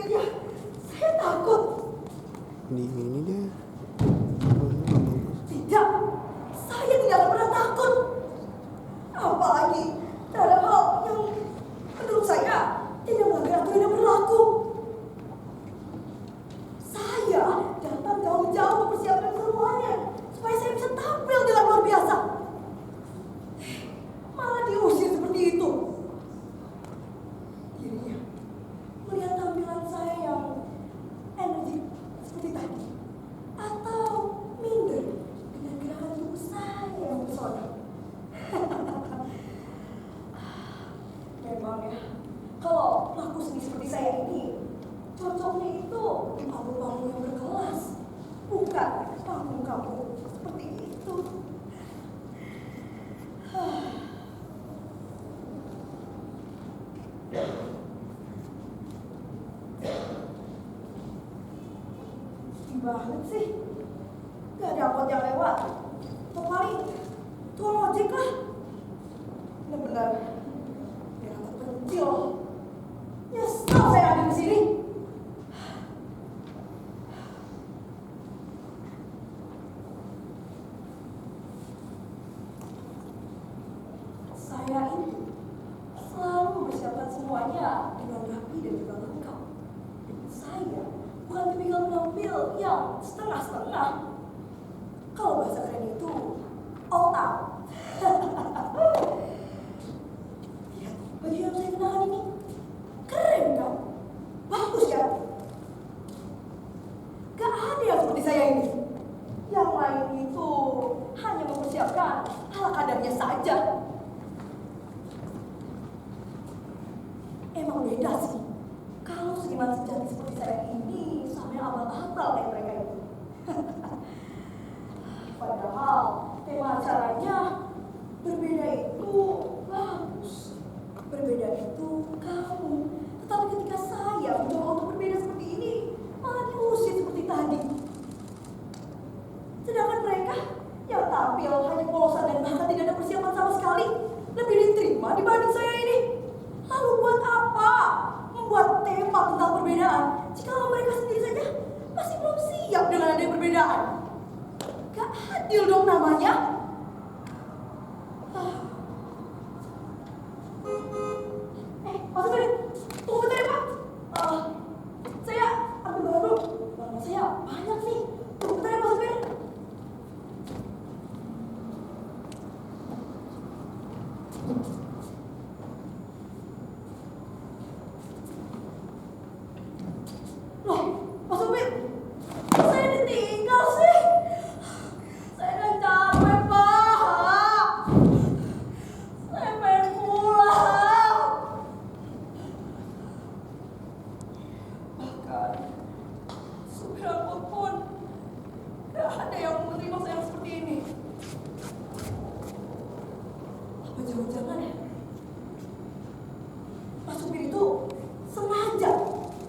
ya, saya takut. Ini deh. Tidak, saya tidak pernah takut. Apalagi dalam hal yang menurut saya tidak melanggar aturan yang berlaku. Saya datang jauh-jauh mempersiapkan semuanya supaya saya bisa tampil dengan luar biasa. Malah diusir seperti itu. Dirinya melihat tampilan saya yang energi seperti tadi, atau minder dengan gerakan tubuh saya yang pesona. Memang ya, kalau pelaku seni seperti saya ini cocoknya itu di panggung-panggung yang berkelas, bukan panggung kampung seperti itu. Sedih banget sih, gak ada angkot yang lewat. Atau paling tukang ojek lah. Benar-benar daerah terpencil. Nyesel saya ada di sini. Saya ini selalu mempersiapkan semuanya dengan rapi dan juga lengkap. Saya bukan tipikal penampil yang setengah-setengah. Kalau bahasa keren itu all out. Lihat baju yang saya kenakan ini, keren kan? Bagus kan? Gak ada yang seperti saya ini. Yang lain itu hanya mempersiapkan ala kadarnya saja. Emang beda sih kalau seniman sejati seperti saya ini sampai abal-abal kayak mereka itu. Padahal tema acaranya berbeda itu bagus, berbeda itu kamu. Tetapi ketika saya mencoba untuk berbeda seperti ini, malah diusir seperti tadi. Sedangkan mereka yang tampil hanya polosan dan bahkan tidak ada persiapan sama sekali, lebih diterima dibanding saya ini. Lalu buat apa membuat tema tentang perbedaan jika mereka sendiri saja masih belum siap dengan adanya perbedaan? Gak adil dong namanya. Mas Fred, tunggu bentar ya Pak. Saya ambil barang dulu. Barang saya banyak nih. Tunggu bentar ya Mas Fred. Loh, Mas Supir, kok saya ditinggal sih? Saya kan capek, Pak. Saya pengen pulang. Bahkan supir angkot pun gak ada yang menerima saya seperti ini. Apa jangan-jangan ya? Mas supir itu sengaja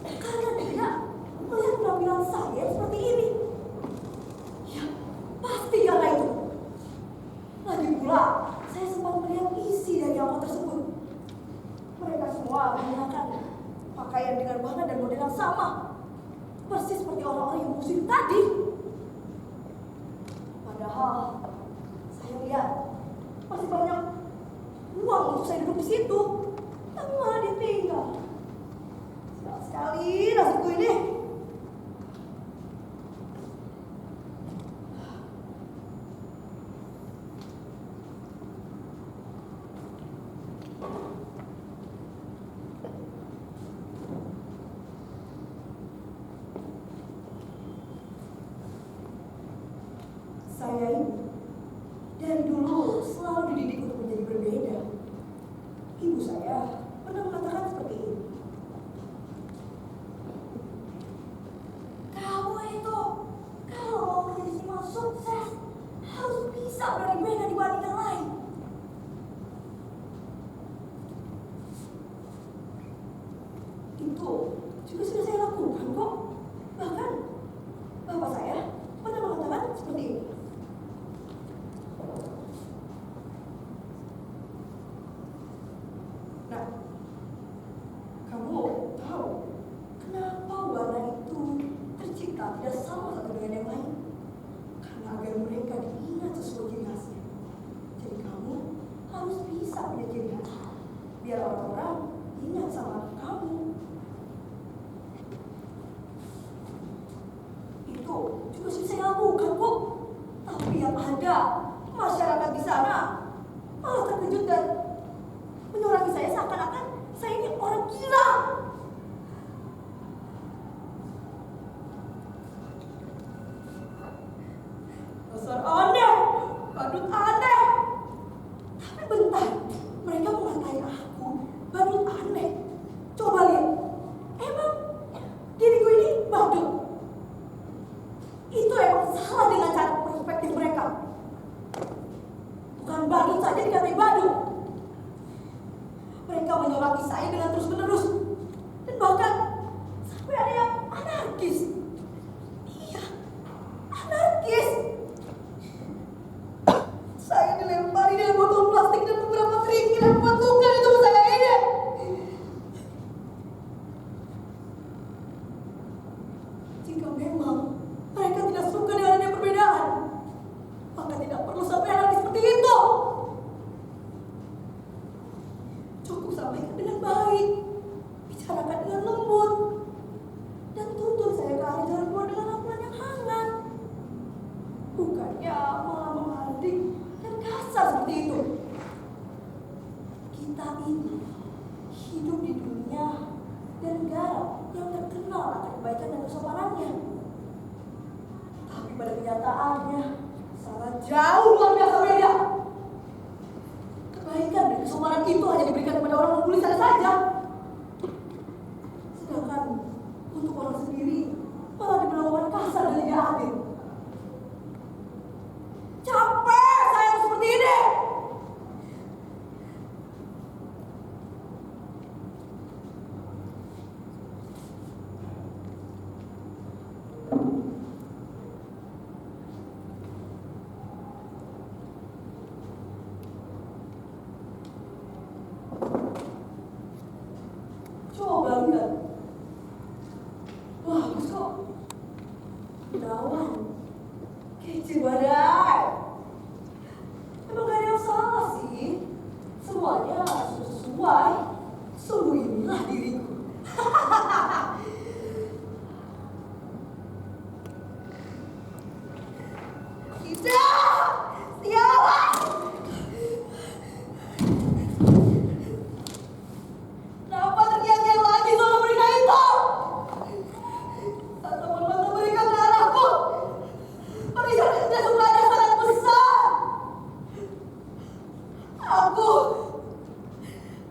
karena dia melihat penampilan saya seperti ini. Ya, pasti karena itu. Lagi pula, saya sempat melihat isi dari angkot tersebut. Mereka semua menggunakan pakaian dengan warna dan model yang sama, persis seperti orang-orang yang musik tadi. Padahal saya lihat masih banyak uang untuk saya duduk di situ, tapi malah ditinggal. Sial sekali nasibku ini. Saya ini dari dulu selalu dididik untuk menjadi berbeda. Ibu saya pernah mengatakan seperti ini. Kamu itu kalau mau menjadi seniman sukses harus bisa berani beda dibanding yang lain. Itu juga sudah saya lakukan kok. Bahkan bapak saya pernah mengatakan seperti ini. Nah, kamu tahu kenapa kasar seperti itu. Kita ini hidup di dunia dan negara yang terkenal akan kebaikan dan kesopanannya. Tapi pada kenyataannya sangat jauh luar biasa beda. Kebaikan dan kesopanan itu hanya diberikan kepada orang yang tulisan saja. Sedangkan untuk orang sendiri malah diperlakukan kasar dan tidak adil. Capek saya seperti ini. Coba lihat. Bagus kok. Dawan. Kece badai. Emang gak ada yang salah sih. Semuanya sudah sesuai. Sungguh inilah diriku. Tidak! Tiawan! Kenapa terdiam-diam lagi soal mereka itu? Saat teman-teman berikan ke arahku, perihal kerja semuanya sangat besar.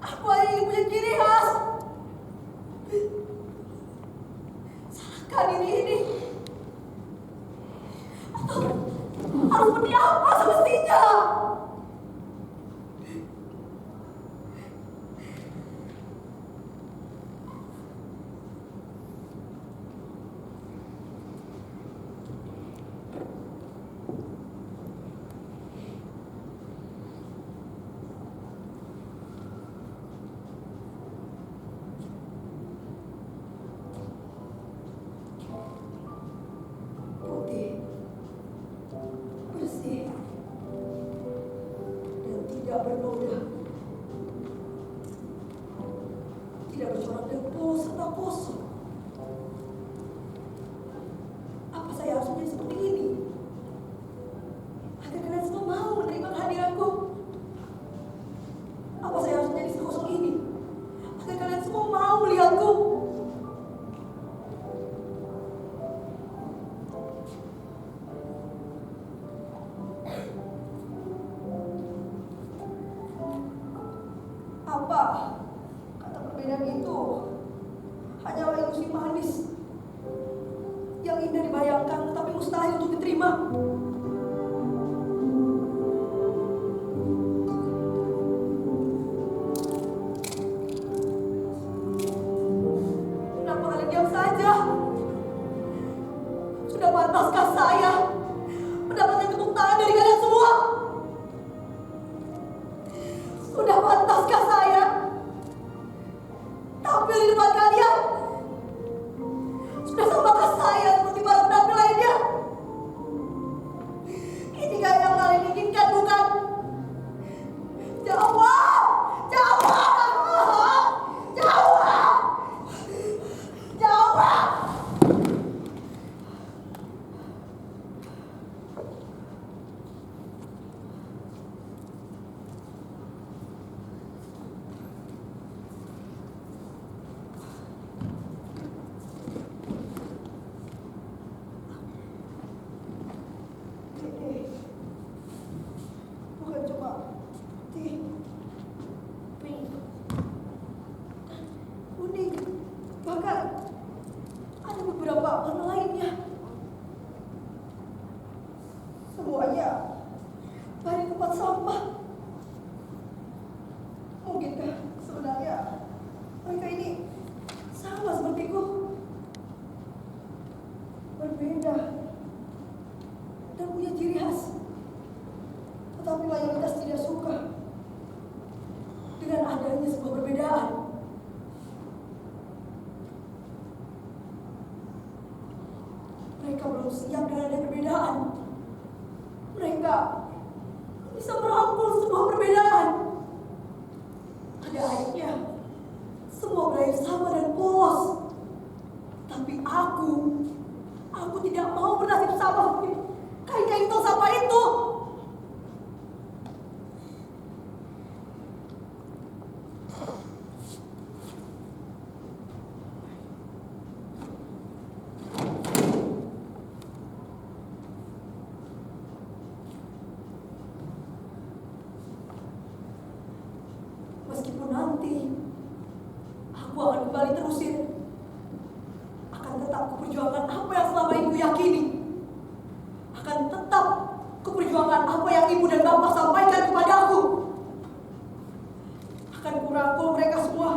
Aku hanya ingin punya ciri khas. Salahkah diri ini? Atau harus seperti apa semestinya? Putih, bersih, dan tidak bernoda, tidak bercorak dan polos serta kosong. Apa saya harus menjadi seperti ini? Agar kalian semua mau menerima kehadiranku? Apa saya harus menjadi sekosong ini? Agar kalian semua mau melihatku? Apa kata perbedaan itu hanyalah ilusi manis yang indah dibayangkan tetapi mustahil untuk diterima. Kenapa kalian diam saja? Sudah pantaskah saya mendapatkan tepuk tangan dari kalian semua? Sudah pantaskah saya tampil di depan kalian? Sudah samakah saya seperti para penampil lainnya? Inikah yang kalian inginkan, bukan? Jawab! Jawab! Jawab! Jawab! Ini bukan cuma putih, pink, kuning, bahkan ada beberapa warna lainnya. Semuanya dari tempat sampah. Mungkinkah sebenarnya mereka ini sama sepertiku? Berbeda dan punya ciri khas, tetapi mayoritas tidak suka dengan adanya sebuah perbedaan. Mereka belum siap dengan adanya perbedaan. Mereka bisa merangkul sebuah perbedaan. Ada aibnya, semua berair sama dan polos. Tapi aku tidak mau bernasib sama seperti kain-kain tong sampah itu. kembali terusir. Akan tetap kuperjuangkan apa yang selama ini ku yakini. Akan tetap kuperjuangkan apa yang ibu dan bapak sampaikan kepadaku. Akan kurangkul mereka semua